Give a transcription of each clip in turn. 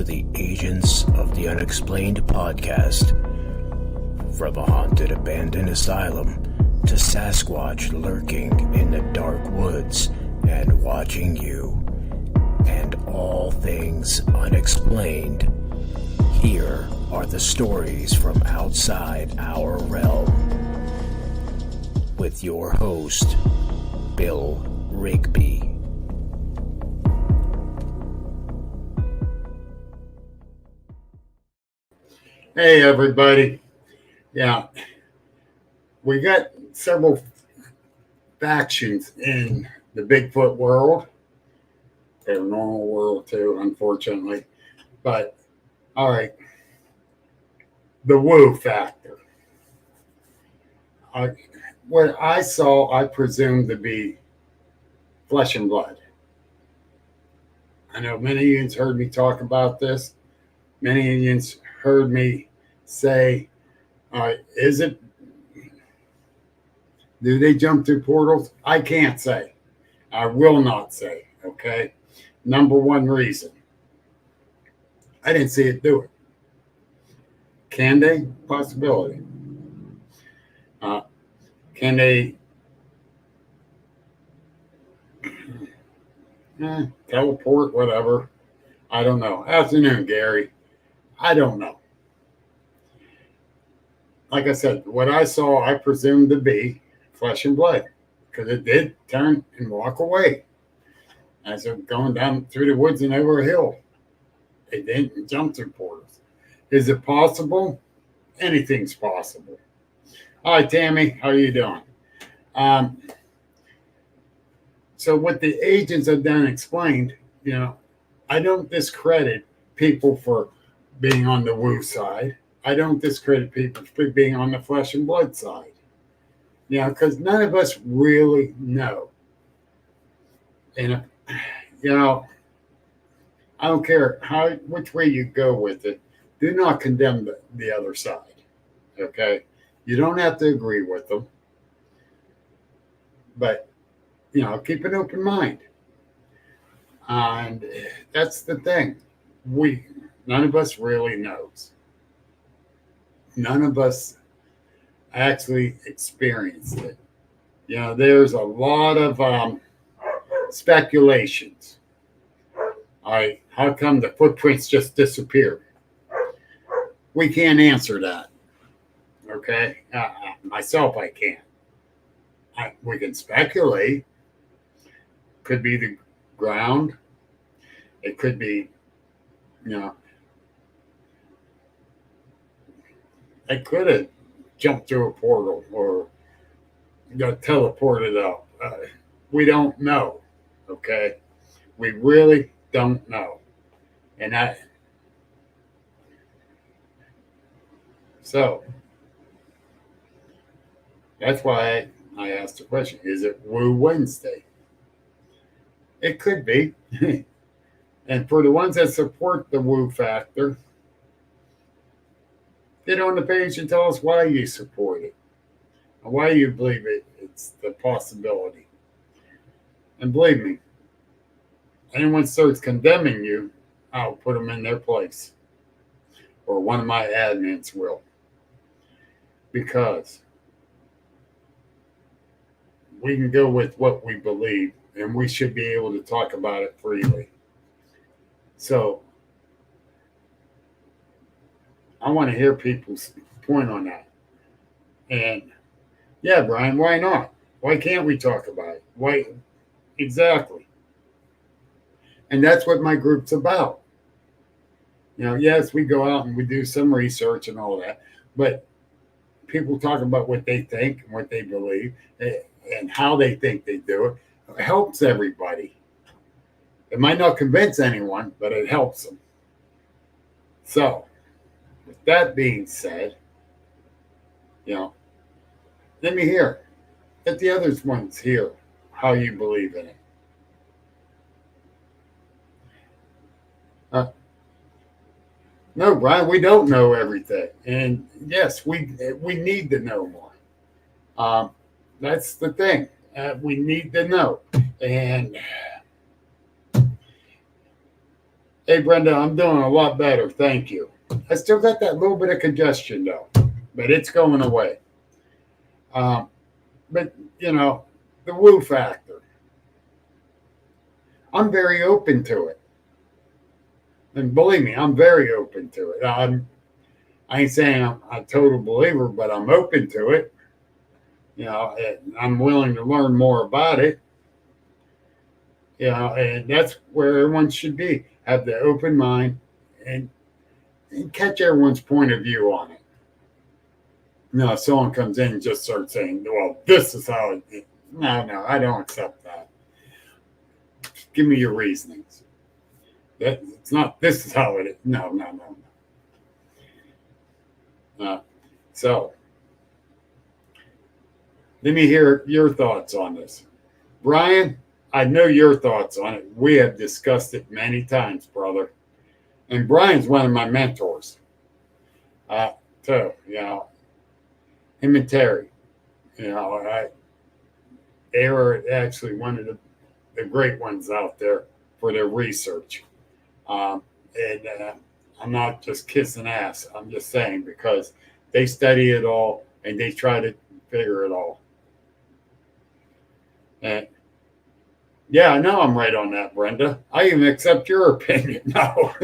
to the Agents of the Unexplained podcast. From a haunted abandoned asylum to Sasquatch lurking in the dark woods and watching you, and all things unexplained, here are the stories from outside our realm. With your host, Bill Rigby. Hey everybody. Yeah, we got several factions in the Bigfoot world, paranormal world too, unfortunately. But all right, the woo factor. What I saw, I presume to be flesh and blood. I know many of you heard me talk about this. Many of you heard me say, do they jump through portals? I can't say. I will not say, okay? Number one reason, I didn't see it do it. Can they? Possibility. Can they teleport, whatever? I don't know. Afternoon, Gary. I don't know. Like I said, what I saw, I presumed to be flesh and blood, because it did turn and walk away as they're going down through the woods and over a hill. They didn't jump through portals. Is it possible? Anything's possible. Hi, Tammy. How are you doing? So what the agents have done explained, I don't discredit people for being on the woo side. I don't discredit people for being on the flesh and blood side. Because none of us really know. And, I don't care which way you go with it. Do not condemn the other side. Okay? You don't have to agree with them. But, keep an open mind. And that's the thing. None of us really knows. None of us actually experienced it. There's a lot of speculations. How come the footprints just disappeared? We can't answer that. Okay? Myself, I can't. We can speculate. Could be the ground. It could be, I could have jumped through a portal or got teleported out. We don't know. Okay? We really don't know. So that's why I asked the question, is it Woo Wednesday? It could be. And for the ones that support the woo factor, get on the page and tell us why you support it and why you believe it's the possibility. And believe me, anyone starts condemning you, I'll put them in their place. Or one of my admins will. Because we can go with what we believe, and we should be able to talk about it freely. So I want to hear people's point on that. And yeah, Brian, why not? Why can't we talk about it? Why? Exactly. And that's what my group's about. Yes, we go out and we do some research and all that, but people talk about what they think and what they believe and how they think they do it. It helps everybody. It might not convince anyone, but it helps them. So, with that being said, let me hear. Let the other ones hear how you believe in it. No, Brian, we don't know everything. And yes, we need to know more. That's the thing. We need to know. And Hey, Brenda, I'm doing a lot better. Thank you. I still got that little bit of congestion, though, but it's going away. Um, but, the woo factor, I'm very open to it. And believe me, I'm very open to it. I ain't saying I'm a total believer, but I'm open to it. And I'm willing to learn more about it. And that's where everyone should be. Have the open mind and catch everyone's point of view on it. If someone comes in and just starts saying, well, this is how it. No, I don't accept that. Give me your reasonings. It's not, this is how it is. No. So, let me hear your thoughts on this. Brian, I know your thoughts on it. We have discussed it many times, brother. And Brian's one of my mentors. Too, him and Terry. They were actually one of the great ones out there for their research. I'm not just kissing ass. I'm just saying because they study it all and they try to figure it all. And yeah, I know I'm right on that, Brenda. I even accept your opinion. No.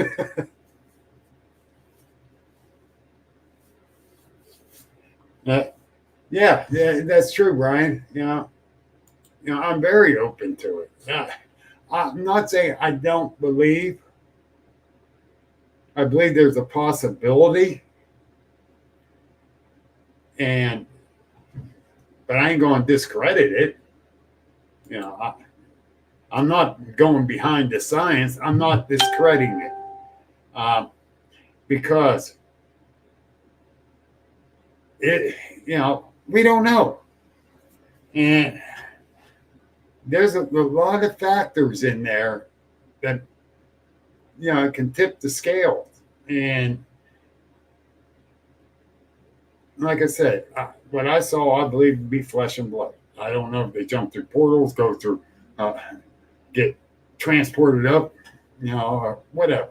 Yeah, that's true, Brian. I'm very open to it. I'm not saying I don't believe. I believe there's a possibility, but I ain't going to discredit it. I'm not going behind the science. I'm not discrediting it because we don't know. And there's a lot of factors in there that, can tip the scale. And like I said, what I saw, I believe to be flesh and blood. I don't know if they jump through portals, go through, get transported up, or whatever.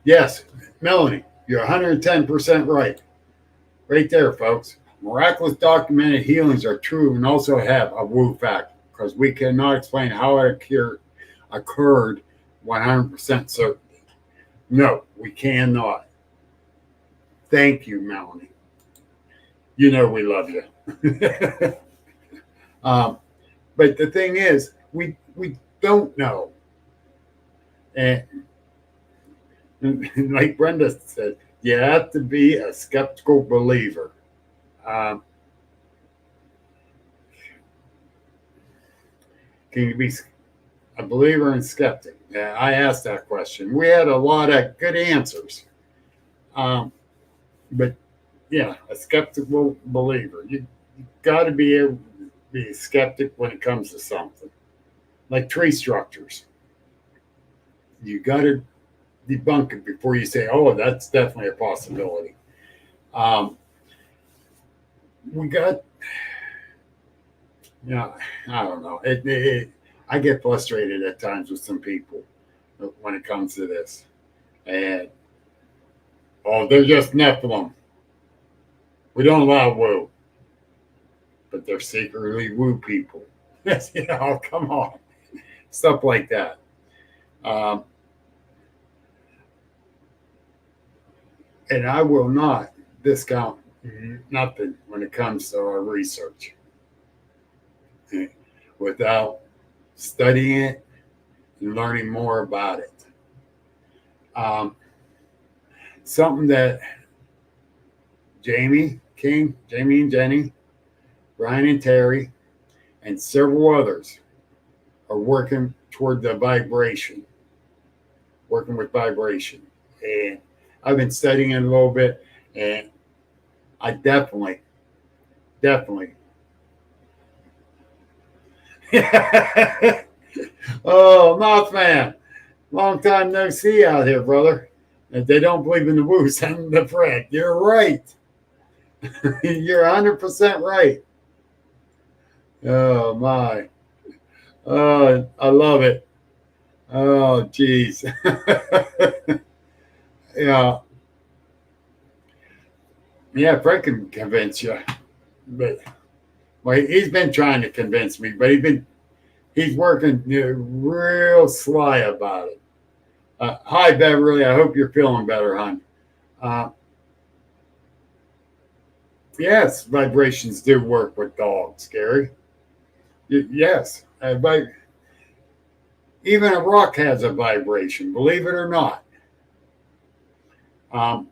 Yes, Melanie, you're 110% right. Right there, folks. Miraculous documented healings are true and also have a woo factor because we cannot explain how it occurred 100% certainty. No, we cannot. Thank you, Melanie. We love you. But the thing is, we don't know. And like Brenda said, you have to be a skeptical believer. Can you be a believer and skeptic? Yeah, I asked that question. We had a lot of good answers. But yeah, a skeptical believer. You got to be able to be a skeptic when it comes to something. Like tree structures. You got to debunk it before you say, oh, that's definitely a possibility. We got, I don't know. I get frustrated at times with some people when it comes to this. And, they're just Nephilim. We don't allow woo. But they're secretly woo people. Come on. Stuff like that. And I will not discount nothing when it comes to our research without studying it and learning more about it. Something that Jamie and Jenny, Brian and Terry, and several others are working toward the vibration, working with vibration. And I've been studying it a little bit, and I definitely. Oh, Mothman, long time no see out here, brother. If they don't believe in the woo, send them to Fred. You're right. You're 100% right. Oh, my. I love it. Oh, geez. Yeah, yeah. Fred can convince you, but well, he's been trying to convince me, but he's working real sly about it. Hi, Beverly. I hope you're feeling better, hon. Uh, yes, vibrations do work with dogs, Gary. Yes, but even a rock has a vibration, believe it or not. Um,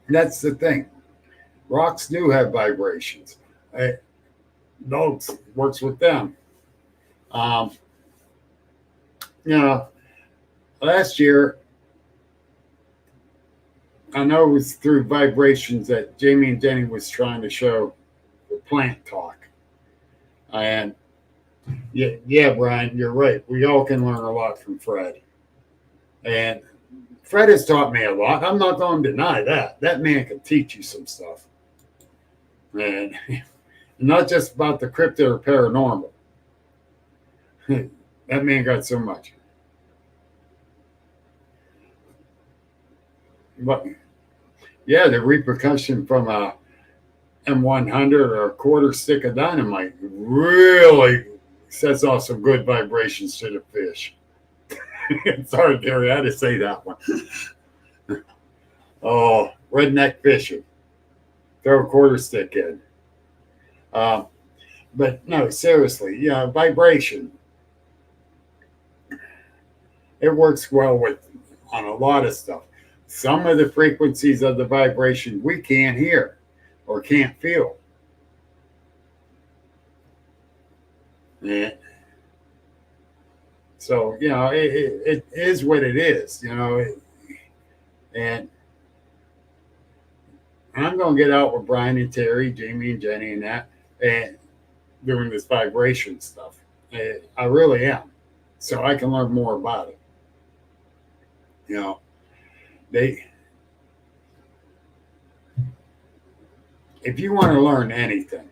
that's the thing. Rocks do have vibrations. Uh, Dogs works with them. Um, you know, last year, I know it was through vibrations that Jamie and Jenny was trying to show the plant talk. And yeah, Brian, you're right. We all can learn a lot from Fred. And Fred has taught me a lot. I'm not going to deny that. That man can teach you some stuff. And not just about the cryptid or paranormal. That man got so much. But yeah, the repercussion from a M100 or a quarter stick of dynamite really sets off some good vibrations to the fish. Sorry, Gary, I had to say that one. Oh, redneck fishing. Throw a quarter stick in. Um, but no, seriously, yeah, vibration. It works well with on a lot of stuff. Some of the frequencies of the vibration we can't hear or can't feel. Yeah. So, it is what it is, and I'm going to get out with Brian and Terry, Jamie and Jenny and that, and doing this vibration stuff. I really am. So I can learn more about it. You know, they, if you want to learn anything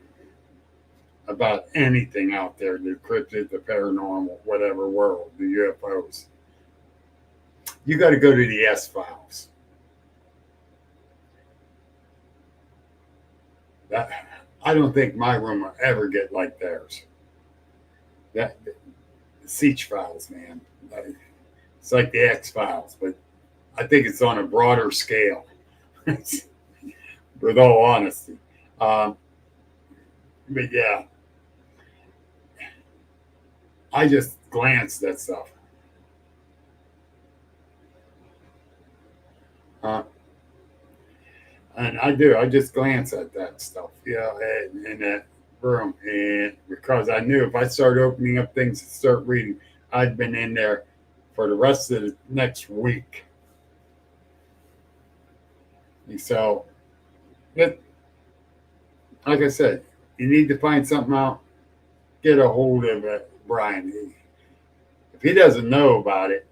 about anything out there, the cryptid, the paranormal, whatever world, the UFOs, you got to go to the S Files. That I don't think my room will ever get like theirs. That the Seach Files, man. It's like the X Files, but I think it's on a broader scale. With all honesty, but yeah, I just glanced at stuff. Uh, and I do. I just glance at that stuff, in that room, and because I knew if I started opening up things and start reading, I'd been in there for the rest of the next week. And so, it, like I said, you need to find something out. Get a hold of it, Brian. If he doesn't know about it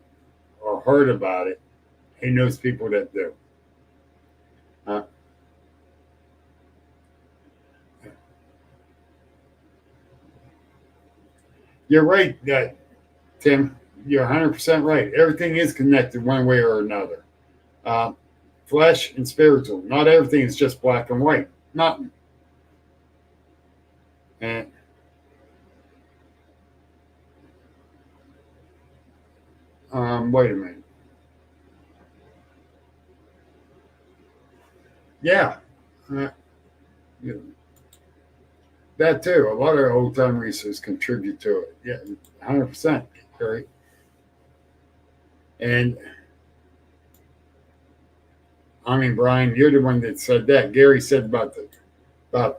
or heard about it, he knows people that do. Uh, you're right, Tim. You're 100% right. Everything is connected one way or another. Uh, Flesh and spiritual. Not everything is just black and white. Nothing. And wait a minute. Yeah. Uh, yeah. That too. A lot of old time research contribute to it. Yeah, 100%. Right. And I mean, Brian, you're the one that said that. Gary said about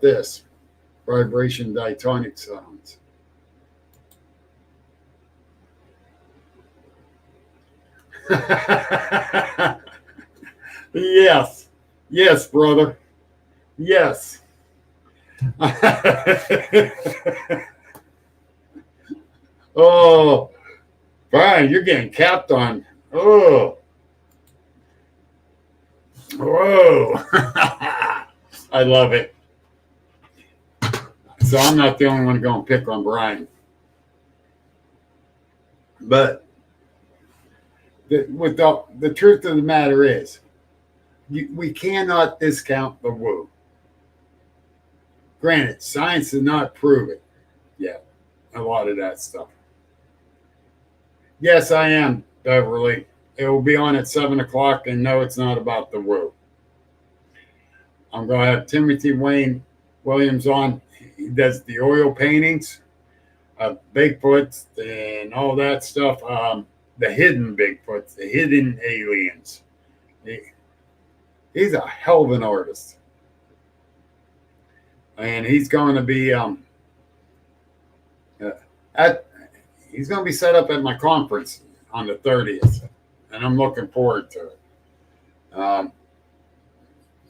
this vibration diatonic sounds. Yes, yes, brother. Yes. Oh, Brian, you're getting capped on. Oh, whoa. I love it. So I'm not the only one going to pick on Brian. But the truth of the matter is, we cannot discount the woo. Granted, science did not prove it yet, a lot of that stuff. Yes, I am, Beverly. It will be on at 7 o'clock, and no, it's not about the woo. I'm going to have Timothy Wayne Williams on. He does the oil paintings of Bigfoots and all that stuff. The hidden Bigfoots, the hidden aliens. He's a hell of an artist. And he's going to be he's going to be set up at my conference on the 30th, and I'm looking forward to it.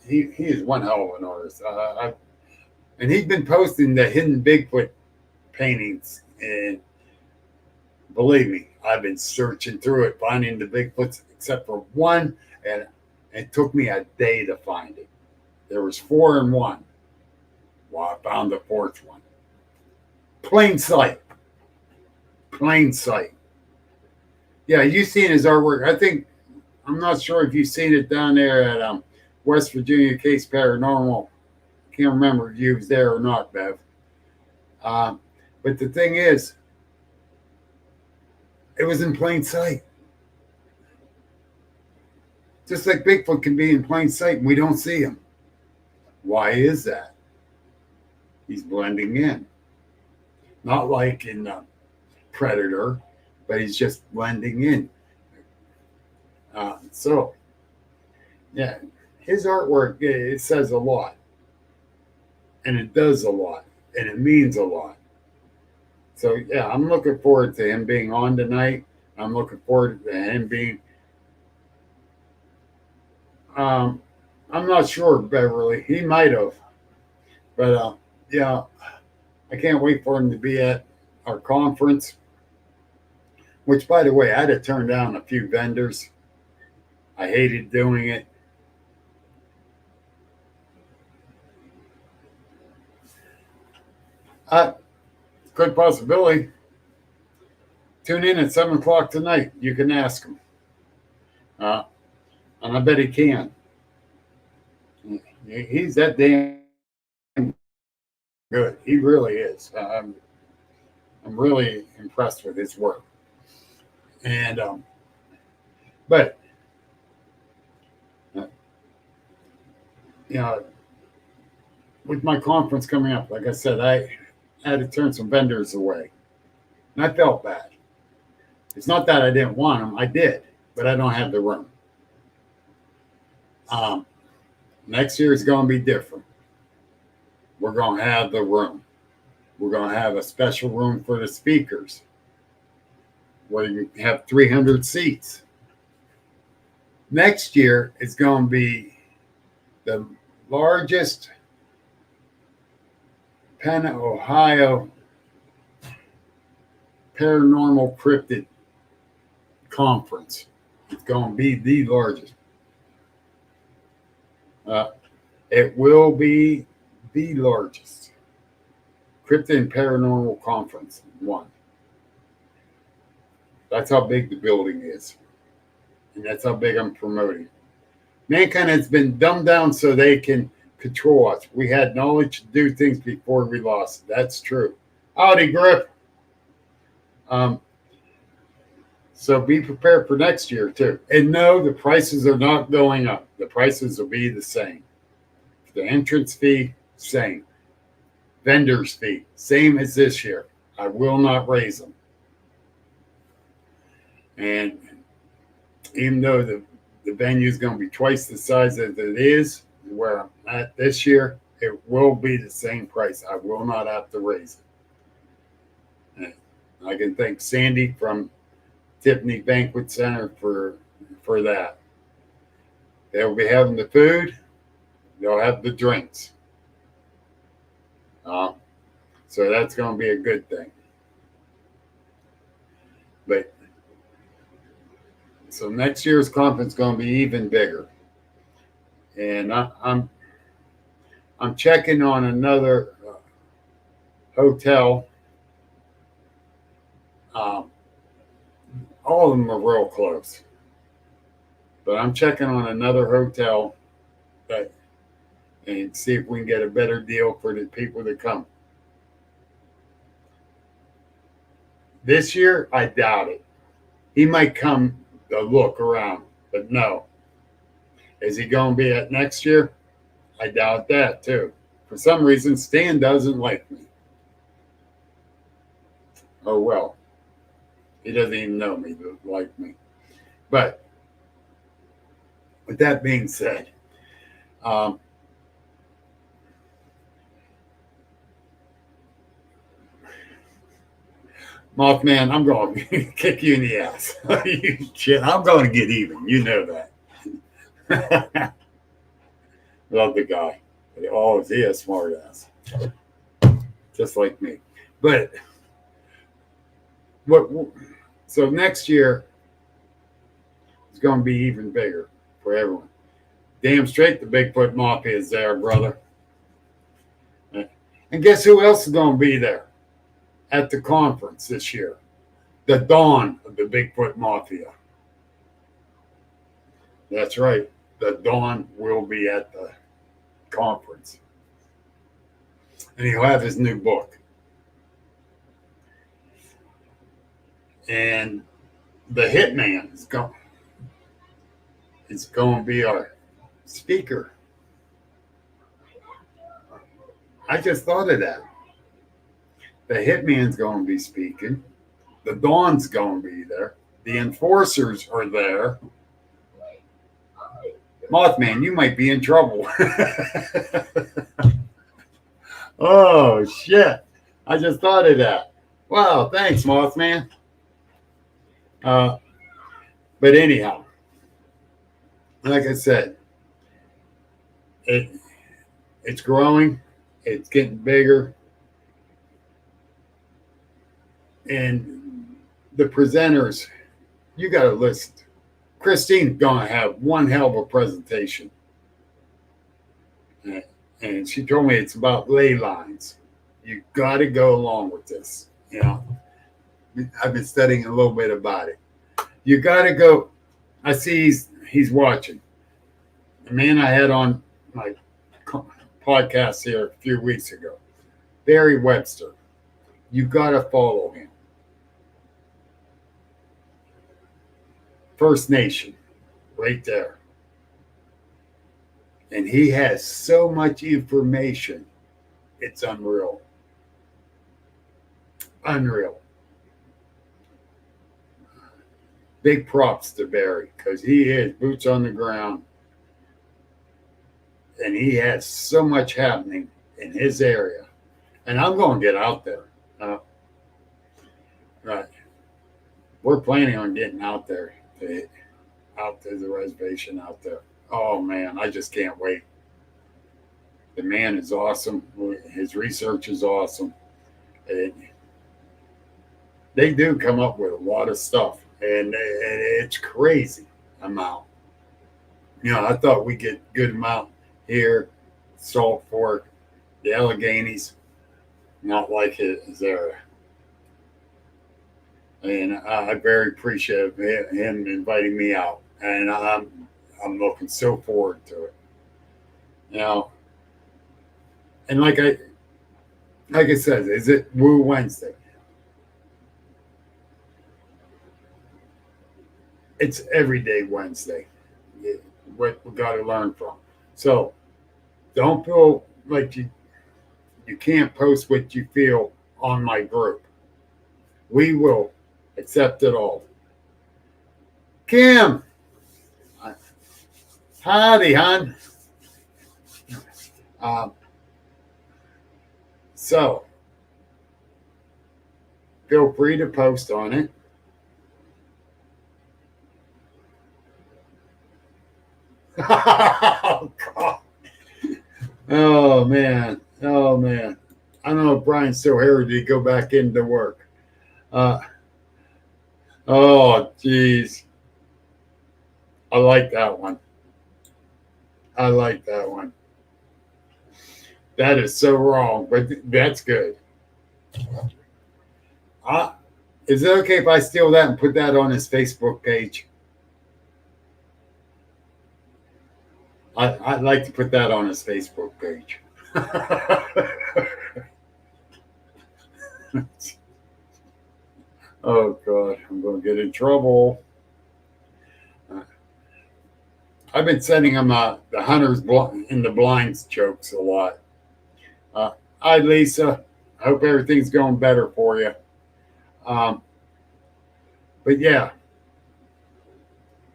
He is one hell of an artist. And he's been posting the hidden Bigfoot paintings, and believe me, I've been searching through it, finding the Bigfoots, except for one, and it took me a day to find it. There was 4 in one. Well, I found the 4th one. Plain sight. Plain sight. Yeah, you've seen his artwork. I'm not sure if you've seen it down there at West Virginia Case Paranormal. Can't remember if you was there or not, Bev. But the thing is, it was in plain sight. Just like Bigfoot can be in plain sight and we don't see him. Why is that? He's blending in. Not like in Predator, but he's just blending in. So, yeah, his artwork, it says a lot. And it does a lot. And it means a lot. So, yeah, I'm looking forward to him being on tonight. I'm looking forward to him being... I'm not sure, Beverly. He might have. But, yeah, I can't wait for him to be at our conference. Which, by the way, I had to turn down a few vendors. I hated doing it. Good possibility. Tune in at 7 o'clock tonight. You can ask him. And I bet he can. He's that damn good. He really is. I'm really impressed with his work. And, but, you know, with my conference coming up, like I said, I had to turn some vendors away. And I felt bad. It's not that I didn't want them. I did, but I don't have the room. Next year is going to be different. We're going to have the room. We're going to have a special room for the speakers where you have 300 seats. Next year is going to be the largest Penn, Ohio paranormal cryptid conference. It's going to be the largest. It will be the largest cryptid and paranormal conference. One. That's how big the building is. And that's how big I'm promoting. Mankind has been dumbed down so they can control us. We had knowledge to do things before we lost it. That's true. Howdy, Griff. So be prepared for next year, too. And no, the prices are not going up. The prices will be the same. The entrance fee, same. Vendor's fee, same as this year. I will not raise them. And even though the venue is going to be twice the size as it is, where I'm at this year, it will be the same price. I will not have to raise it. And I can thank Sandy from Tiffany Banquet Center for that. They'll be having the food. They'll have the drinks. So that's going to be a good thing. But so next year's conference is going to be even bigger. And I'm checking on another hotel All of them are real close. But I'm checking on another hotel and see if we can get a better deal for the people that come. This year, I doubt it. He might come to look around, but no. Is he going to be at next year? I doubt that too. For some reason, Stan doesn't like me. Oh well. He doesn't even know me to like me. But with that being said, Mothman, I'm going to kick you in the ass. You shit, I'm going to get even. You know that. Love the guy. Oh, is he a smart ass? Just like me. But so next year is going to be even bigger for everyone. Damn straight the Bigfoot Mafia is there, brother. And guess who else is going to be there at the conference this year? The Dawn of the Bigfoot Mafia. That's right. The Dawn will be at the conference. And he'll have his new book. And the Hitman is going to be our speaker. I just thought of that. The Hitman's going to be speaking. The Dawn's going to be there. The Enforcers are there. Mothman, you might be in trouble. Oh, shit. I just thought of that. Wow, thanks, Mothman. But anyhow, like I said, it's growing. It's getting bigger. And the presenters, you got to listen. Christine's going to have one hell of a presentation. And she told me it's about ley lines. You got to go along with this. You know, I've been studying a little bit about it. You got to go. I see he's watching. The man I had on my podcast here a few weeks ago, Barry Webster. You got to follow him. First Nation, right there. And he has so much information, it's unreal. Unreal. Big props to Barry, because he is boots on the ground. And he has so much happening in his area. And I'm going to get out there. Right. We're planning on getting out there, out to the reservation out there. Oh, man, I just can't wait. The man is awesome. His research is awesome. They do come up with a lot of stuff, and it's crazy amount. You know, I thought we'd get good amount here, Salt Fork, the Alleghenies, not like it is there. And I very appreciate him inviting me out, and I'm looking so forward to it. You know, and like I said, is it Woo Wednesday? It's everyday Wednesday. What we got to learn from. So don't feel like you can't post what you feel on my group. We will accept it all. Kim, howdy, hon. So feel free to post on it. Oh, God. Oh, man. Oh, man. I don't know if Brian's still here or did he go back into work. Oh, geez. I like that one. I like that one. That is so wrong, but that's good. Is it okay if I steal that and put that on his Facebook page? I'd like to put that on his Facebook page. Oh, God, I'm going to get in trouble. I've been sending him the hunters in the blinds jokes a lot. Hi, Lisa. I hope everything's going better for you. But yeah,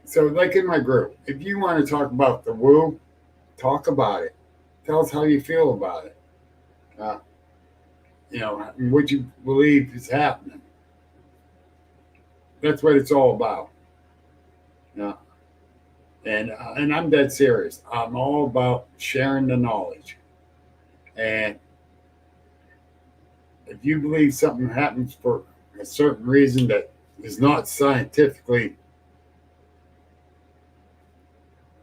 so like in my group, if you want to talk about the woo, talk about it. Tell us how you feel about it. What you believe is happening. That's what it's all about. Yeah. And I'm dead serious. I'm all about sharing the knowledge. And if you believe something happens for a certain reason that is not scientifically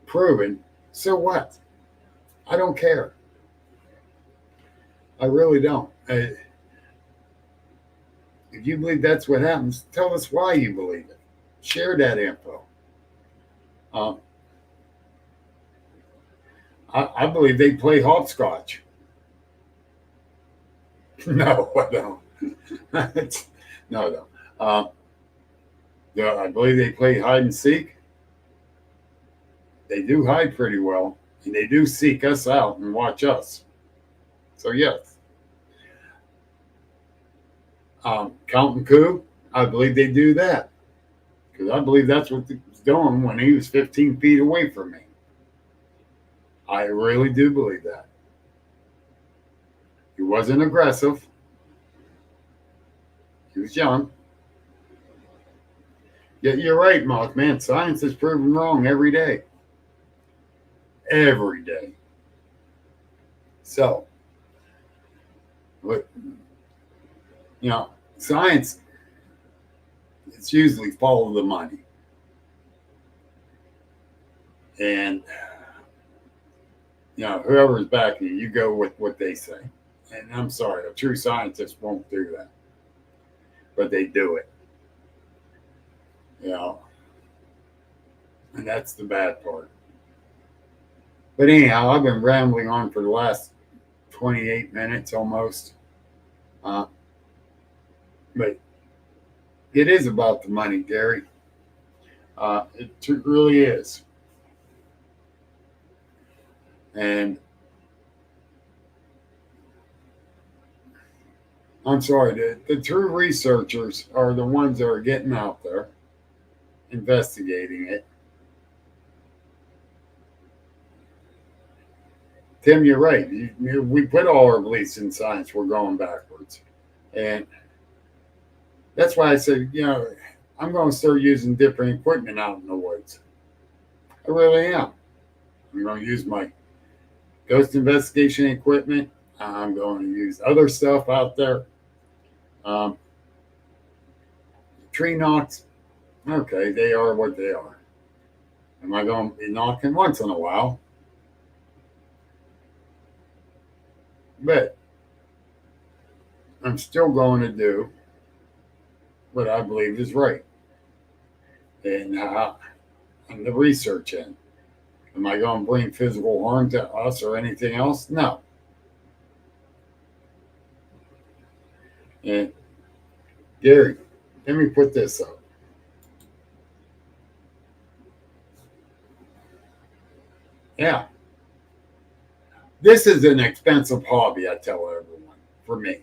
proven, so what? I don't care. I really don't. If you believe that's what happens, tell us why you believe it. Share that info. I believe they play hopscotch. No, I don't. No. I believe they play hide and seek. They do hide pretty well, and they do seek us out and watch us. So yes. Count and coup, I believe they do that. Because I believe that's what he was doing when he was 15 feet away from me. I really do believe that. He wasn't aggressive. He was young. Yet you're right, Mothman. Science is proven wrong every day. Every day. So, science, it's usually follow the money. And, whoever's backing you, you go with what they say. And I'm sorry, a true scientist won't do that. But they do it. And that's the bad part. But anyhow, I've been rambling on for the last 28 minutes almost. But it is about the money, Gary. It really is. And I'm sorry, the true researchers are the ones that are getting out there, investigating it. Tim, you're right. We put all our beliefs in science. We're going backwards. And that's why I said, I'm going to start using different equipment out in the woods. I really am. I'm going to use my ghost investigation equipment. I'm going to use other stuff out there. Tree knocks, okay, they are what they are. Am I going to be knocking once in a while? But I'm still going to do what I believe is right. And the research end. Am I going to bring physical harm to us or anything else? No. And Gary, let me put this up. Yeah. This is an expensive hobby, I tell everyone, for me.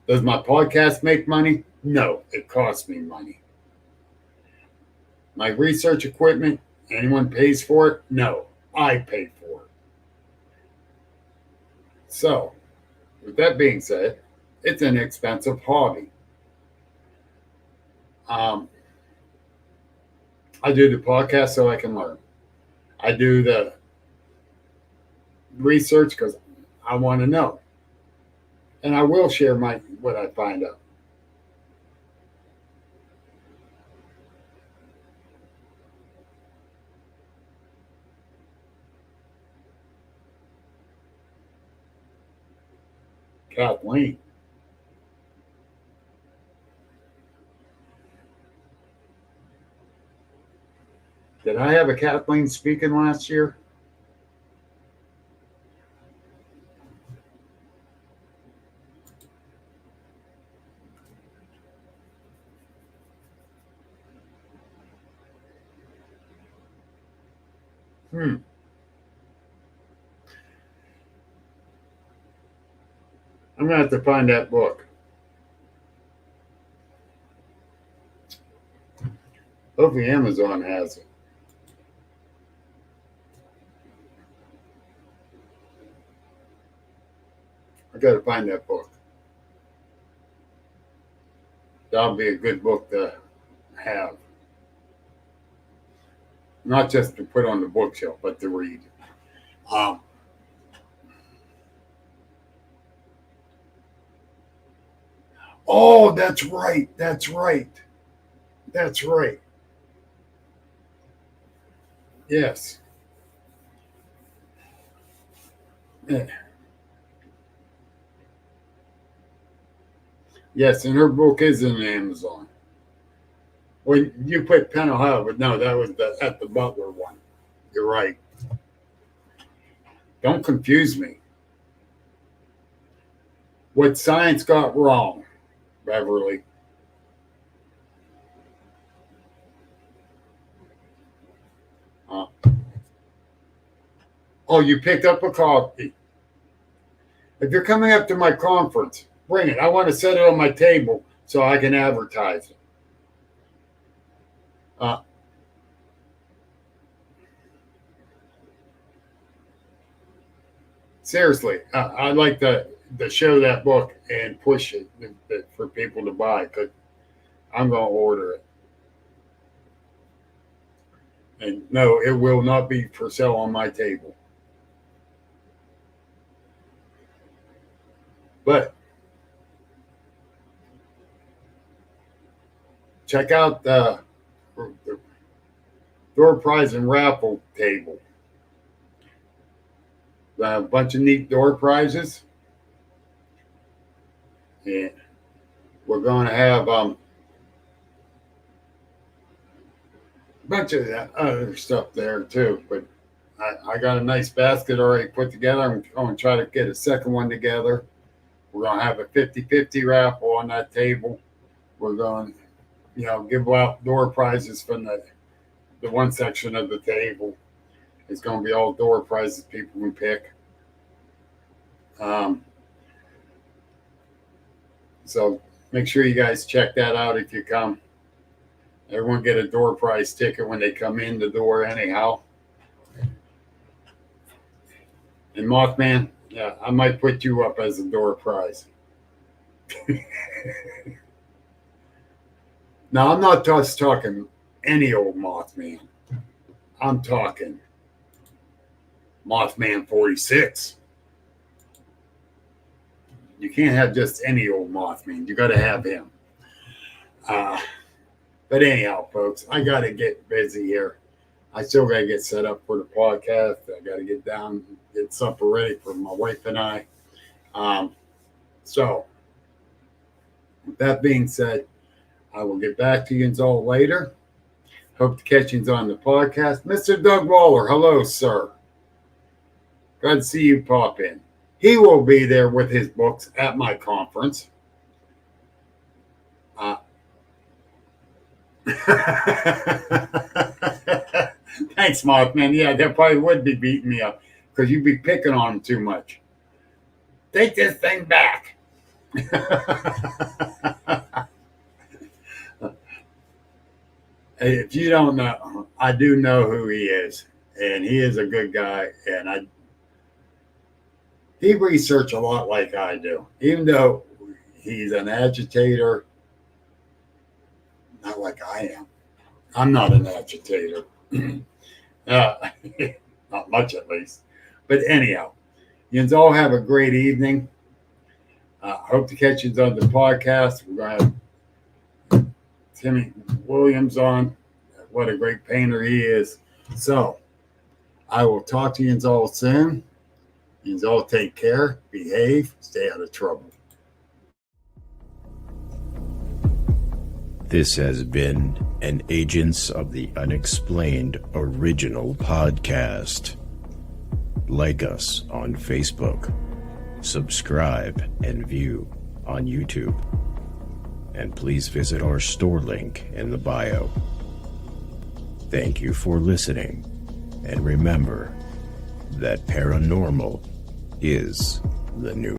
Does my podcast make money? No, it costs me money. My research equipment, anyone pays for it? No, I pay for it. So, with that being said, it's an expensive hobby. I do the podcast so I can learn. I do the research because I want to know. And I will share what I find out. Kathleen. Did I have a Kathleen speaking last year? I'm going to have to find that book. Hopefully Amazon has it. I got to find that book. That'll be a good book to have. Not just to put on the bookshelf, but to read. Oh, that's right. That's right. That's right. Yes. Yeah. Yes, and her book is in Amazon. Well, you put Penn, Ohio, but no, that was at the Butler one. You're right. Don't confuse me. What science got wrong, Beverly? Oh, you picked up a copy. If you're coming up to my conference, bring it. I want to set it on my table so I can advertise it. Seriously, I'd like to show that book and push it for people to buy because I'm going to order it. And no, it will not be for sale on my table. But check out the door prize and raffle table. A bunch of neat door prizes. And we're going to have a bunch of other stuff there too. But I got a nice basket already put together. I'm going to try to get a second one together. We're going to have a 50-50 raffle on that table. We're going to, give out door prizes from the one section of the table. It's going to be all door prizes people can pick. So make sure you guys check that out if you come. Everyone get a door prize ticket when they come in the door anyhow. And Mothman, yeah, I might put you up as a door prize. Now, I'm not just talking any old Mothman. I'm talking Mothman 46. You can't have just any old Mothman. You got to have him. But anyhow, folks, I got to get busy here. I still got to get set up for the podcast. I got to get down, get supper ready for my wife and I. So, with that being said, I will get back to you all later. Hope to catch you on the podcast. Mr. Doug Waller, hello, sir. Glad to see you pop in. He will be there with his books at my conference. Thanks, Mothman. Yeah, that probably would be beating me up because you'd be picking on him too much. Take this thing back. If you don't know, I do know who he is, and he is a good guy, and he researches a lot like I do, even though he's an agitator, not like I am. I'm not an agitator. Not much, at least. But anyhow, you all have a great evening. Hope to catch you on the podcast. We're going to have Timmy Williams on. What a great painter he is. So I will talk to you all soon. You all take care, behave, stay out of trouble. This has been an Agents of the Unexplained original podcast. Like us on Facebook, subscribe and view on YouTube, and please visit our store link in the bio. Thank you for listening, and remember that paranormal is the new